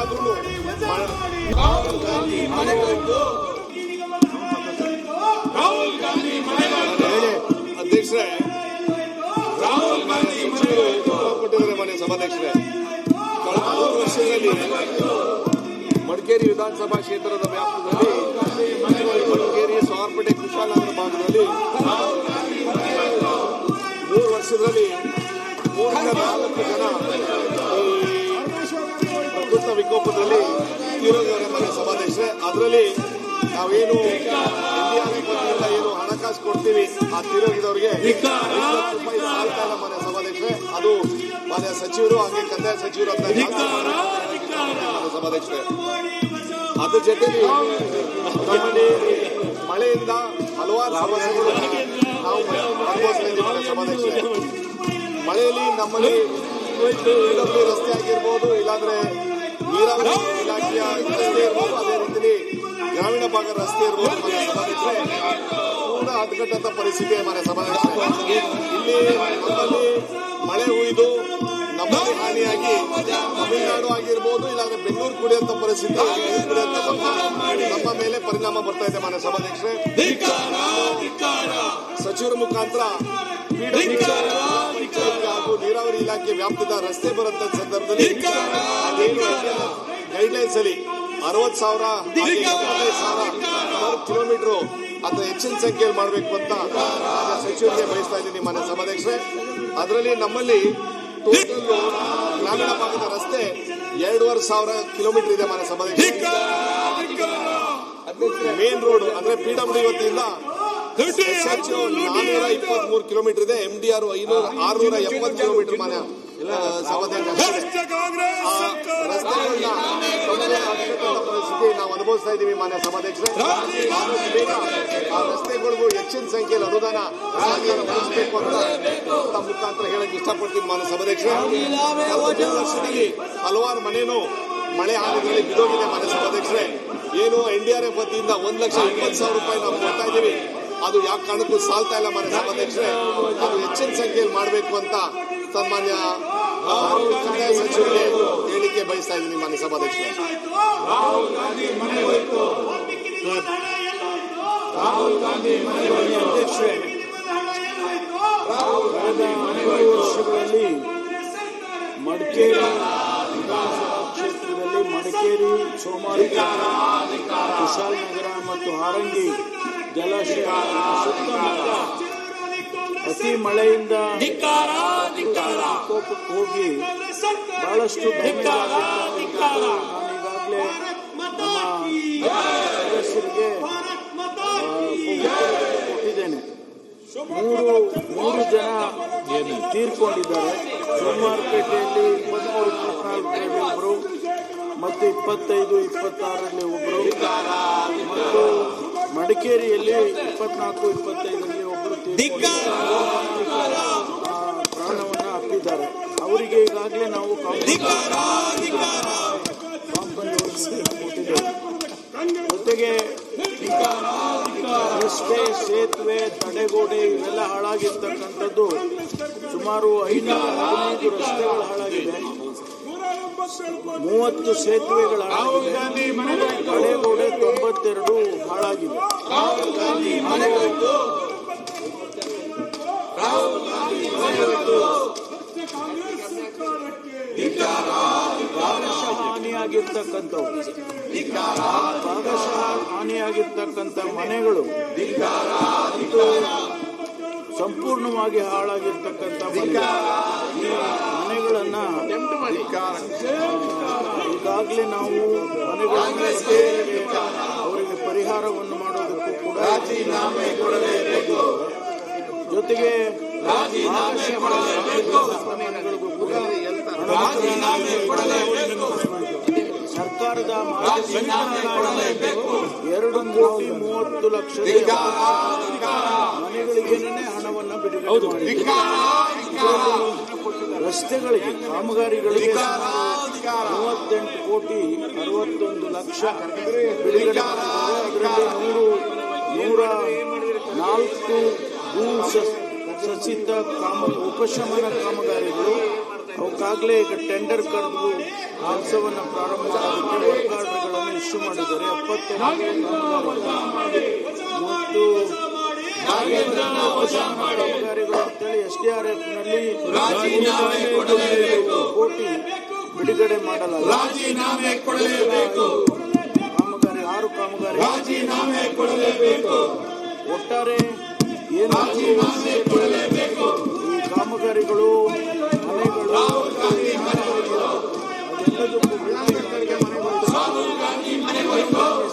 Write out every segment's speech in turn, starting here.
ಆದ್ರೂ ಅಧ್ಯಕ್ಷರೇ, ರಾಹುಲ್ ಗಾಂಧಿ ಕೊಟ್ಟಿದ್ದಾರೆ ಮಾನ್ಯ ಸಭಾಧ್ಯಕ್ಷರೇ. ಕಳೆದ 3 ವರ್ಷದಲ್ಲಿ ಮಡಿಕೇರಿ ವಿಧಾನಸಭಾ ಕ್ಷೇತ್ರದ ವ್ಯಾಪ್ತಿಯಲ್ಲಿ ಮಡಿಕೇರಿ, ಸೋರ್ಪೇಟೆ, ಕುಶಾಲನಗರ ಭಾಗದಲ್ಲಿ 3 ವರ್ಷದಲ್ಲಿ 304 ಜನ ಪ್ರಕೃತ ವಿಕೋಪದಲ್ಲಿ ತೀರೋಗಿದ್ದಾರೆ ಮಾನ್ಯ ಸಭಾಧ್ಯಕ್ಷರೇ. ಅದರಲ್ಲಿ ನಾವೇನು NDRF ವತಿಯಿಂದ ಏನು ಹಣಕಾಸು ಕೊಡ್ತೀವಿ ಆ ತೀರೋಗಿದವರಿಗೆ ₹50 ಸಾಲ್ತಾ ಇಲ್ಲ ಮಾನ್ಯ ಸಭಾಧ್ಯಕ್ಷರೇ. ಅದು ಮಾನ್ಯ ಸಚಿವರು ಹಾಗೆ ಕಂದಾಯ ಸಚಿವರು ಅಂತ ಸಭಾಧ್ಯಕ್ಷರೇ. ಅದ್ರ ಜೊತೆಗೆ ನಮ್ಮಲ್ಲಿ ಮಳೆಯಿಂದ ಹಲವಾರು ಸಮಸ್ಯೆಗಳು ನಾವು ಅನುಭವಿಸ್ತಾ ಇದ್ದೀವಿ ಮಾನ್ಯ ಸಭಾಧ್ಯಕ್ಷರೇ. ಮಳೆಯಲ್ಲಿ ನಮ್ಮಲ್ಲಿ ರಸ್ತೆ ಆಗಿರ್ಬೋದು, ಇಲ್ಲಾಂದ್ರೆ ನೀರಾವರಿ ಇಲಾಖೆಯ ರಸ್ತೆ ಇರ್ಬೋದು, ಅದೇ ರೀತಿಯಲ್ಲಿ ಗ್ರಾಮೀಣ ಭಾಗ ರಸ್ತೆ ಇರ್ಬೋದು ಮಾನ್ಯ ಸಭಾಧ್ಯಕ್ಷರೇ. ಪೂರ್ಣ ಹದಗೆಟ್ಟಂತ ಪರಿಸ್ಥಿತಿ ಮಾನ್ಯ ಸಭಾಧ್ಯಕ್ಷರೇ. ಇಲ್ಲಿ ನಮ್ಮಲ್ಲಿ ಮಳೆ ಹುಯ್ದು ನಮ್ಮಲ್ಲಿ ಹಾನಿಯಾಗಿ ತಮಿಳುನಾಡು ಆಗಿರ್ಬೋದು, ಇಲ್ಲಾಂದ್ರೆ ಬೆಂಗಳೂರು ಕುಡಿಯುವಂತ ಪರಿಸ್ಥಿತಿ ನಮ್ಮ ಮೇಲೆ ಪರಿಣಾಮ ಬರ್ತಾ ಇದೆ ಮಾನ್ಯ ಸಭಾಧ್ಯಕ್ಷರೇ. ಸಚಿವರ ಮುಖಾಂತರ ಹಾಗೂ ನೀರಾವರಿ ಇಲಾಖೆ ವ್ಯಾಪ್ತಿದ ರಸ್ತೆ ಬರುವಂತ ಸಂದರ್ಭದಲ್ಲಿ ಗೈಡ್ಲೈನ್ಸ್ ಅಲ್ಲಿ 60,000 75,000 ಕಿಲೋಮೀಟರ್ ಅಥವಾ ಹೆಚ್ಚಿನ ಸಂಖ್ಯೆಯಲ್ಲಿ ಮಾಡಬೇಕು ಅಂತ ಸಚಿವರಿಗೆ ಬಯಸ್ತಾ ಇದ್ದೀನಿ ಮಾನ್ಯ ಸಭಾಧ್ಯಕ್ಷರೇ. ಅದರಲ್ಲಿ ನಮ್ಮಲ್ಲಿ ಟೋಟಲ್ ಗ್ರಾಮೀಣ ಭಾಗದ ರಸ್ತೆ 2,500 ಕಿಲೋಮೀಟರ್ ಇದೆ ಮಾನ್ಯ ಸಭಾಧ್ಯಕ್ಷರೇ. ಮೇನ್ ರೋಡ್ ಅಂದ್ರೆ PWD ವತಿಯಿಂದ 423 ಕಿಲೋಮೀಟರ್ ಇದೆ. MDR 670 ಕಿಲೋಮೀಟರ್ ಮಾನ್ಯ ಪರಿಸ್ಥಿತಿ ನಾವು ಅನುಭವಿಸ್ತಾ ಇದ್ದೀವಿ ಮಾನ್ಯ ಸಭಾಧ್ಯಕ್ಷರೇ. ಬೇಗ ಆ ರಸ್ತೆಗಳಿಗೂ ಹೆಚ್ಚಿನ ಸಂಖ್ಯೆಯಲ್ಲಿ ಅನುದಾನ ಸರ್ಕಾರ ಬಳಸಬೇಕು ಅಂತ ಮುಖಾಂತರ ಹೇಳಕ್ ಇಷ್ಟಪಡ್ತೀನಿ ಮಾನ್ಯ ಸಭಾಧ್ಯಕ್ಷರೇ. ವರ್ಷದಲ್ಲಿ ಹಲವಾರು ಮನೆಯೂ ಮಳೆ ಹಾನಿಗಳಲ್ಲಿ ಬಿದ್ದೋಗಿದೆ ಮಾನ್ಯ ಸಭಾಧ್ಯಕ್ಷರೇ. ಏನು NDRF ವತಿಯಿಂದ ₹1,20,000 ನಾವು ಕೊಡ್ತಾ ಇದ್ದೀವಿ, ಅದು ಯಾವ ಕಾರಣಕ್ಕೂ ಸಾಲ್ತಾ ಇಲ್ಲ ಮಾನ್ಯ ಸಭಾಧ್ಯಕ್ಷರೇ. ಅದು ಹೆಚ್ಚಿನ ಸಂಖ್ಯೆಯಲ್ಲಿ ಮಾಡಬೇಕು ಅಂತ ಸನ್ಮಾನ್ಯ ಕಂದಾಯ ಸಚಿವರಿಗೆ ಹೇಳಿಕೆ ಬಯಸ್ತಾ ಇದ್ದೀನಿ ಮಾನ್ಯ ಸಭಾಧ್ಯಕ್ಷರೇ. ಅಧ್ಯಕ್ಷರೇ, ವರ್ಷಗಳಲ್ಲಿ ಮಡಿಕೇರಿ ಕ್ಷೇತ್ರದಲ್ಲಿ ಮಡಿಕೇರಿ, ಸೋಮಾರಿಪೇಟೆ, ಕುಶಾಲನಗರ ಮತ್ತು ಹಾರಂಗಿ ಜಲಾಶಯ ಸುತ್ತಮುತ್ತ ಅತಿ ಮಳೆಯಿಂದ ವಿಕೋಪಕ್ಕೆ ಹೋಗಿ ಬಹಳಷ್ಟು ನಾನೀಗಾಗಲೇ ನಮ್ಮ ಸದಸ್ಯರಿಗೆ ಕೊಟ್ಟಿದ್ದೇನೆ. 3 ಜನ ತೀರ್ಕೊಂಡಿದ್ದಾರೆ. ಸೋಮವಾರಪೇಟೆಯಲ್ಲಿ 23-24 ಒಬ್ಬರು ಮತ್ತು 25-26 ಒಬ್ಬರು ಮತ್ತು ಮಡಿಕೇರಿಯಲ್ಲಿ 24-25 ಒಬ್ಬರು ಪ್ರಾಣವನ್ನು ಅಪ್ಪಿದ್ದಾರೆ. ಅವರಿಗೆ ಈಗಾಗಲೇ ನಾವು ಕೊಟ್ಟಿದ್ದೇವೆ. ಜೊತೆಗೆ ರಸ್ತೆ, ಸೇತುವೆ, ತಡೆಗೋಡೆ ಇವೆಲ್ಲ ಹಾಳಾಗಿರ್ತಕ್ಕಂಥದ್ದು ಸುಮಾರು 515 ರಸ್ತೆಗಳು ಹಾಳಾಗಿದೆ, 30 ಸೇತುವೆಗಳು ಹಾಳಾಗಿದೆ, ತಡೆಗೋಡೆ 92 ಹಾಳಾಗಿದೆ. ಭಾಗಶಃ ಹಾನಿಯಾಗಿರ್ತಕ್ಕಂಥ ಮನೆಗಳು, ಸಂಪೂರ್ಣವಾಗಿ ಹಾಳಾಗಿರ್ತಕ್ಕಂಥ ಮನೆಗಳನ್ನ ಈಗಾಗಲೇ ನಾವು ಮನೆಗಳನ್ನು ಅವರಿಗೆ ಪರಿಹಾರವನ್ನು ಮಾಡೋದಕ್ಕೂ ಕೂಡ ಜೊತೆಗೆ ಮನೆಗಳಿಗೂ ಕೂಡ ಸರ್ಕಾರದ $2,30,00,000 ಮನೆಗಳಿಗೆ ಹಣವನ್ನು ಬಿಡುಗಡೆ ಮಾಡಿ ರಸ್ತೆಗಳಿಗೆ ಕಾಮಗಾರಿಗಳಿಗೆ $38,61,00,000 ಬಿಡುಗಡೆ ಮಾಡಿದ್ದಾರೆ. ಅದರಲ್ಲಿ 104 ಭೂ ಸಸಿತ ಉಪಶಮನ ಕಾಮಗಾರಿಗಳು ಅವಕ್ಕಾಗಲೇ ಈಗ ಟೆಂಡರ್ ಕರೆದು ಕೆಲಸವನ್ನು ಪ್ರಾರಂಭ ಮಾಡೋದಕ್ಕೆ ವರ್ಕ್ ಆರ್ಡರ್ಗಳನ್ನು ಇಶ್ಯೂ ಮಾಡಿದ್ದಾರೆ. 70 ಮತ್ತು ಕಾಮಗಾರಿಗಳು ಅಂತೇಳಿ SDRF ನಲ್ಲಿ ಕೋಟಿ ಬಿಡುಗಡೆ ಮಾಡಲಾಗಿದೆ. ಕಾಮಗಾರಿ 6 ಕಾಮಗಾರಿ ಒಟ್ಟಾರೆ ಏನು ಈ ಕಾಮಗಾರಿಗಳು ಮನೆಗಳು ಅದೆಲ್ಲದಕ್ಕೂ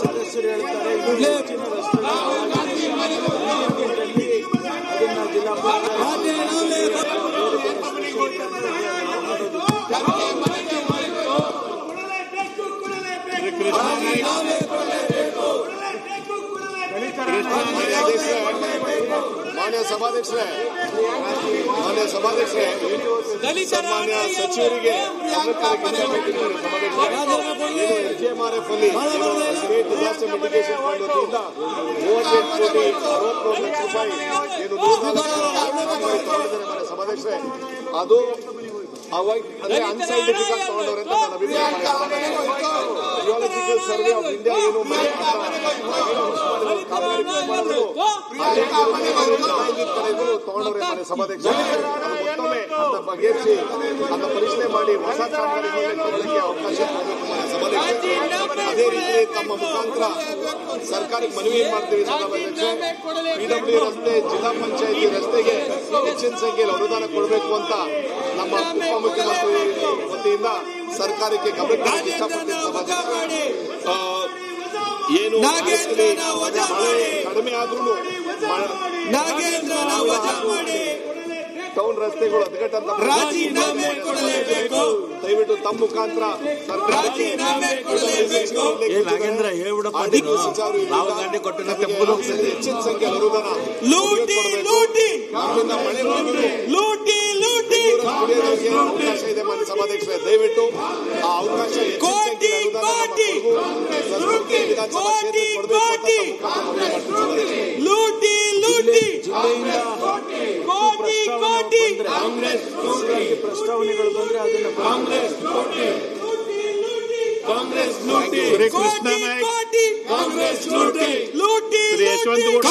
ಸದಸ್ಯರು ಹೇಳ್ತಾರೆ ಹೆಚ್ಚಿನ ರಸ್ತೆಗಳಲ್ಲಿ ಅದನ್ನ ಜಿಲ್ಲಾ ಮಾನ್ಯ ಸಭಾಧ್ಯಕ್ಷರೇ ಸನ್ಮಾನ್ಯ ಸಚಿವರಿಗೆ SGMRF ಅಲ್ಲಿ ಸ್ಟೇಟ್ ಡಿಸಾಸ್ಟರ್ ಮಿಟಿಗೇಷನ್ ಫಂಡ್ ವತಿಯಿಂದ 38 ಕೋಟಿ 64 ಲಕ್ಷ ರೂಪಾಯಿ ಸಭಾಧ್ಯಕ್ಷರೇ ಅದು ಅಂದ್ರೆ ಅನ್ಸೈಂಟಿಫಿಕ್ ಆಗಿ ತಗೊಂಡವ್ರೆ ಅಂತ ನನ್ನ ಅಭಿಪ್ರಾಯ. ಜಿಯಾಲಜಿಕಲ್ ಸರ್ವೆ ಆಫ್ ಇಂಡಿಯಾ ಏನು ತಗೊಂಡವ್ರೆ ಮನೆ ಸಭಾಧ್ಯಕ್ಷ ಮತ್ತೊಮ್ಮೆ ಅಂತ ಬಗೆಹರಿಸಿ ಅಂತ ಪರಿಶೀಲನೆ ಮಾಡಿ ಹೊಸ ಕಾಮಗಾರಿಗಳಿಗೆ ಅವಕಾಶ ಸಭಾಧ್ಯಕ್ಷ. ಅದೇ ರೀತಿ ತಮ್ಮ ಮುಖಾಂತರ ಸರ್ಕಾರಕ್ಕೆ ಮನವಿ ಮಾಡ್ತೀವಿ ಸಭಾಧ್ಯಕ್ಷ, PW ರಸ್ತೆ ಜಿಲ್ಲಾ ಪಂಚಾಯತಿ ರಸ್ತೆಗೆ ಹೆಚ್ಚಿನ ಸಂಖ್ಯೆಯಲ್ಲಿ ಅನುದಾನ ಕೊಡಬೇಕು ಅಂತ ನಮ್ಮ ಉಪಮುಖ್ಯಮಂತ್ರಿ ವತಿಯಿಂದ ಸರ್ಕಾರಕ್ಕೆ ಗಮನಕ್ಕೆ ಇಷ್ಟಪಡ್ತೀನಿ ಸಭಾಧ್ಯಕ್ಷ. ಏನು ಮಳೆ ಕಡಿಮೆ ಆದ್ರೂ ಟೌನ್ ರಸ್ತೆಗಳು ಹದಗೆಟ್ಟಂತ ದಯವಿಟ್ಟು ತಮ್ಮ ಮುಖಾಂತರ ಹೆಚ್ಚಿನ ಸಂಖ್ಯೆ ಅನುದಾನ ಅವಕಾಶ ಇದೆ ಮಾನ್ಯ ಸಭಾಧ್ಯಕ್ಷರೇ. ದಯವಿಟ್ಟು ಆ ಅವಕಾಶ ವಿಧಾನಸಭಾ ಕ್ಷೇತ್ರಕ್ಕೆ ಕೊಡಬೇಕು ಪ್ರಸ್ತಾವನೆಗಳು ಬಂದ್ರೆ ಅದನ್ನ ಕಾಂಗ್ರೆಸ್ ಲೂಟಿ, ಕೃಷ್ಣ ನಾಯಕ್ ಕಾಂಗ್ರೆಸ್ ಲೂಟಿ, ಯಶವಂತಗೌಡ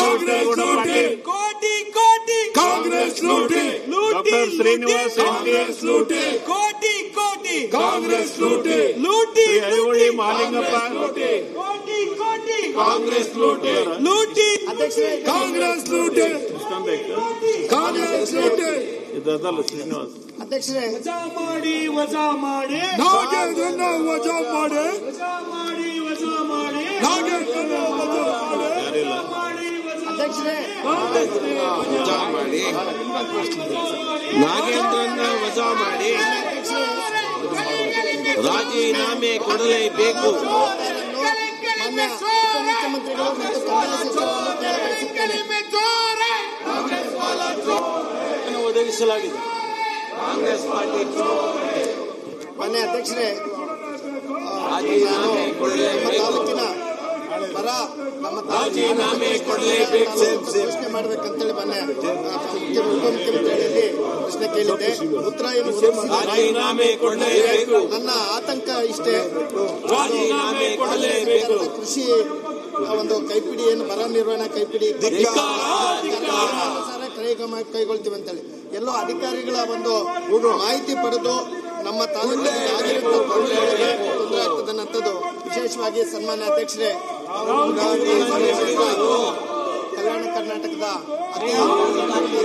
ಕಾಂಗ್ರೆಸ್ ಲೂಟಿ, ಡಾಕ್ಟರ್ ಶ್ರೀನಿವಾಸ್ ಕಾಂಗ್ರೆಸ್ ಲೂಟಿ, ಕಾಂಗ್ರೆಸ್ ಲೂಟಿ, ಐಹೊಳಿ ಮಹಾಲಿಂಗಪ್ಪ ಕಾಂಗ್ರೆಸ್ ಲೂಟಿ, ಕಾಂಗ್ರೆಸ್ ಲೂಟಿ, ಕಾಂಗ್ರೆಸ್ ಲೂಟಿ. ಇದಲ್ಲ ಶ್ರೀನಿವಾಸ್ ಅಧ್ಯಕ್ಷರೇ, ವಜಾ ಮಾಡಿ ನಾಗೇಂದ್ರನ್ನ ವಜಾ ಮಾಡಿ ನಾಗೇಂದ್ರನ್ನ ವಜಾ ಮಾಡಿ ಅಧ್ಯಕ್ಷರೇ, ವಜಾ ಮಾಡಿ ನಾಗೇಂದ್ರನ್ನ ವಜಾ ಮಾಡಿ ರಾಜೀನಾಮೆ ಕೊಡಲೇಬೇಕು. ಮಾನ್ಯ ಉಪಮುಖ್ಯಮಂತ್ರಿಗಳು ಮತ್ತು ಒದಗಿಸಲಾಗಿದೆ. ಕಾಂಗ್ರೆಸ್ ಪಾರ್ಟಿ ಮಾನ್ಯ ಅಧ್ಯಕ್ಷರೇ, ತಾಲೂಕಿನ ಬರ ನಮ್ಮ ರಾಜೀನಾಮೆ ಕೊಡಲೇಬೇಕು ಪ್ರಶ್ನೆ ಮಾಡಬೇಕಂತೇಳಿ ಮಾನ್ಯ ಉಪಮುಖ್ಯಮಂತ್ರಿಗಳಲ್ಲಿ ಪ್ರಶ್ನೆ ಕೇಳಿದ್ದೆ. ಉತ್ತರ ಏನು? ರಾಜೀನಾಮೆ ಕೊಡಲೇಬೇಕು. ನನ್ನ ಆತಂಕ ಇಷ್ಟೇ, ರಾಜೀನಾಮೆ ಕೊಡಲೇಬೇಕು. ಕೃಷಿ ಒಂದು ಕೈಪಿಡಿ ಏನು ಬರ ನಿರ್ವಹಣಾ ಕೈಪಿಡಿ ಕೈಗೊಳ್ತೀವಿ ಅಂತೇಳಿ ಎಲ್ಲೋ ಅಧಿಕಾರಿಗಳ ಒಂದು ಮಾಹಿತಿ ಪಡೆದು ನಮ್ಮ ತಾಲೂಕಿನಲ್ಲಿ ಆಗಿರುವ ತೊಂದರೆ ಆಗ್ತದೆ ಅನ್ನೋದು ವಿಶೇಷವಾಗಿ ಸನ್ಮಾನ್ಯ ಅಧ್ಯಕ್ಷರೇ, ಕಲ್ಯಾಣ ಕರ್ನಾಟಕದ ಅತಿ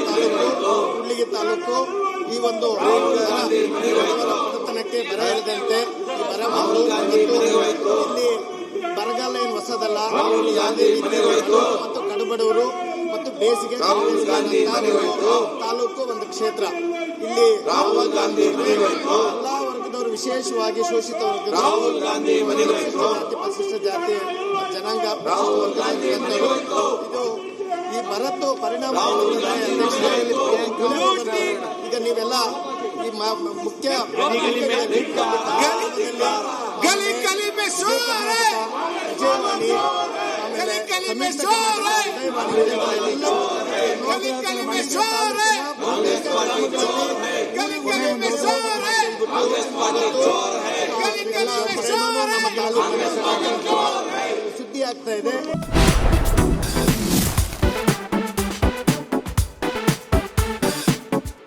ತಾಲೂಕು ಕೂಡ್ಲಿಗಿ ತಾಲೂಕು ಈ ಒಂದು ಬಡತನಕ್ಕೆ ಬರ ಇಳಿದಂತೆ ಈ ಬರ ಇಲ್ಲಿ ಬರಗಾಲ ಏನು ಹೊಸದಲ್ಲ. ಯಾವುದೇ ರೀತಿ ಮತ್ತು ಕಡುಬಡವರು ಮತ್ತು ಬೇಸಿಗೆ ತಾಲೂಕು ಒಂದು ಕ್ಷೇತ್ರ. ಇಲ್ಲಿ ರಾಹುಲ್ ಗಾಂಧಿ ಎಲ್ಲಾ ವರ್ಗದವರು, ವಿಶೇಷವಾಗಿ ಶೋಷಿತ ವರ್ಗದ ಜಾತಿ ಪರಿಶಿಷ್ಟ ಜಾತಿ ಜನಾಂಗ ಇದು ಈ ಬರತ್ತು ಪರಿಣಾಮ ಈಗ ನೀವೆಲ್ಲ ಈ ಮುಖ್ಯ ವಿಜಯವಾಣಿ पार्टी चोर है। ಎಲ್ಲ ಕಡೆನೂ ನಮ್ಮ ತಾಲೂಕಿನ ಸುದ್ದಿ ಆಗ್ತಾ ಇದೆ.